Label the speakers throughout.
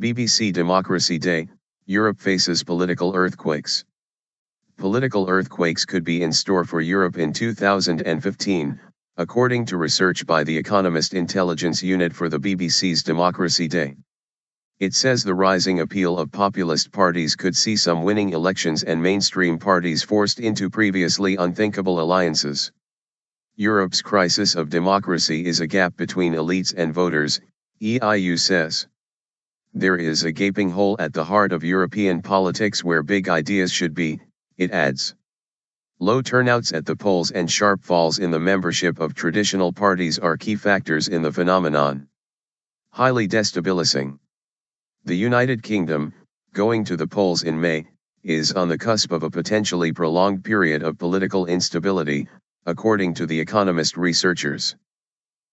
Speaker 1: BBC Democracy Day, Europe faces political earthquakes. Political earthquakes could be in store for Europe in 2015, according to research by the Economist Intelligence Unit for the BBC's Democracy Day. It says the rising appeal of populist parties could see some winning elections and mainstream parties forced into previously unthinkable alliances. Europe's crisis of democracy is a gap between elites and voters, EIU says. There is a gaping hole at the heart of European politics where big ideas should be, it adds. Low turnouts at the polls and sharp falls in the membership of traditional parties are key factors in the phenomenon. Highly destabilizing. The United Kingdom, going to the polls in May, is on the cusp of a potentially prolonged period of political instability, according to the Economist researchers.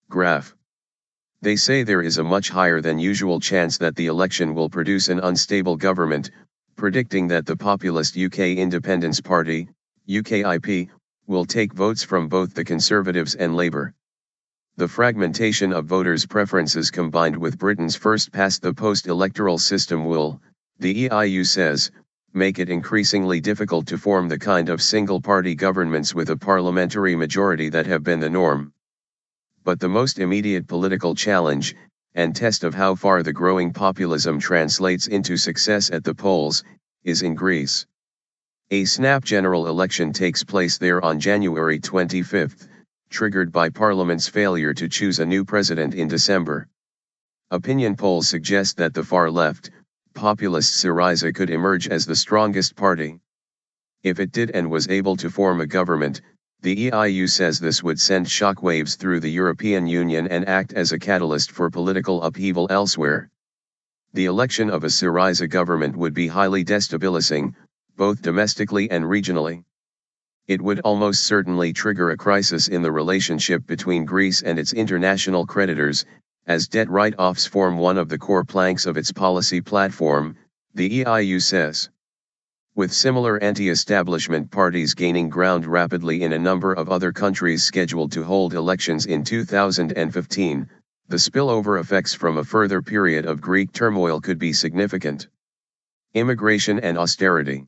Speaker 1: Graph. They say there is a much higher than usual chance that the election will produce an unstable government, predicting that the populist UK Independence Party, UKIP, will take votes from both the Conservatives and Labour. The fragmentation of voters' preferences combined with Britain's first-past-the-post electoral system will, the EIU says, make it increasingly difficult to form the kind of single-party governments with a parliamentary majority that have been the norm. But the most immediate political challenge, and test of how far the growing populism translates into success at the polls, is in Greece. A snap general election takes place there on January 25, triggered by Parliament's failure to choose a new president in December. Opinion polls suggest that the far-left, populist Syriza could emerge as the strongest party. If it did and was able to form a government, the EIU says this would send shockwaves through the European Union and act as a catalyst for political upheaval elsewhere. The election of a Syriza government would be highly destabilizing, both domestically and regionally. It would almost certainly trigger a crisis in the relationship between Greece and its international creditors, as debt write-offs form one of the core planks of its policy platform, the EIU says. With similar anti-establishment parties gaining ground rapidly in a number of other countries scheduled to hold elections in 2015, the spillover effects from a further period of Greek turmoil could be significant. Immigration and austerity.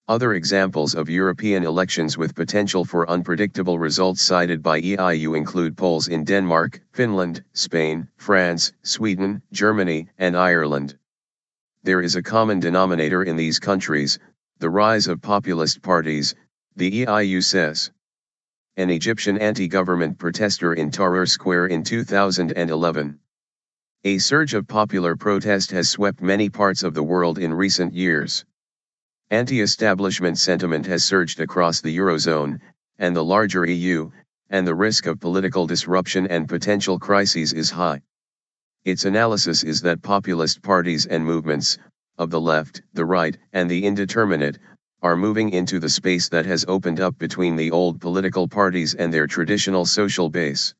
Speaker 1: Other examples of European elections with potential for unpredictable results cited by EIU include polls in Denmark, Finland, Spain, France, Sweden, Germany, and Ireland. There is a common denominator in these countries, the rise of populist parties, the EIU says. An Egyptian anti-government protester in Tahrir Square in 2011. A surge of popular protest has swept many parts of the world in recent years. Anti-establishment sentiment has surged across the Eurozone, and the larger EU, and the risk of political disruption and potential crises is high. Its analysis is that populist parties and movements, of the left, the right, and the indeterminate, are moving into the space that has opened up between the old political parties and their traditional social base.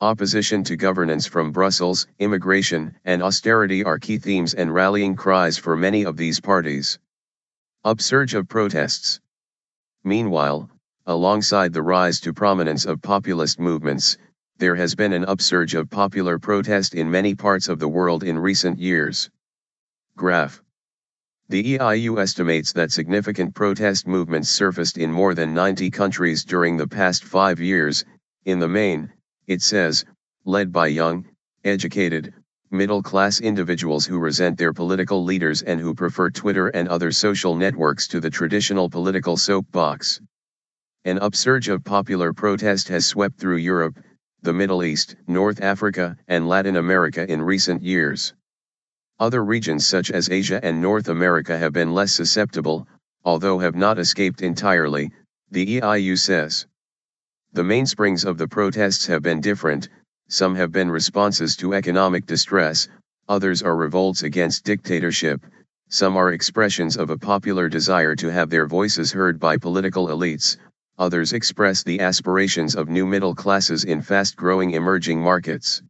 Speaker 1: Opposition to governance from Brussels, immigration, and austerity are key themes and rallying cries for many of these parties. Upsurge of protests. Meanwhile, alongside the rise to prominence of populist movements, there has been an upsurge of popular protest in many parts of the world in recent years. Graph. The EIU estimates that significant protest movements surfaced in more than 90 countries during the past 5 years, in the main, it says, led by young, educated, middle-class individuals who resent their political leaders and who prefer Twitter and other social networks to the traditional political soapbox. An upsurge of popular protest has swept through Europe, the Middle East, North Africa, and Latin America in recent years. Other regions such as Asia and North America have been less susceptible, although have not escaped entirely, the EIU says. The mainsprings of the protests have been different. Some have been responses to economic distress, others are revolts against dictatorship, some are expressions of a popular desire to have their voices heard by political elites, others express the aspirations of new middle classes in fast-growing emerging markets.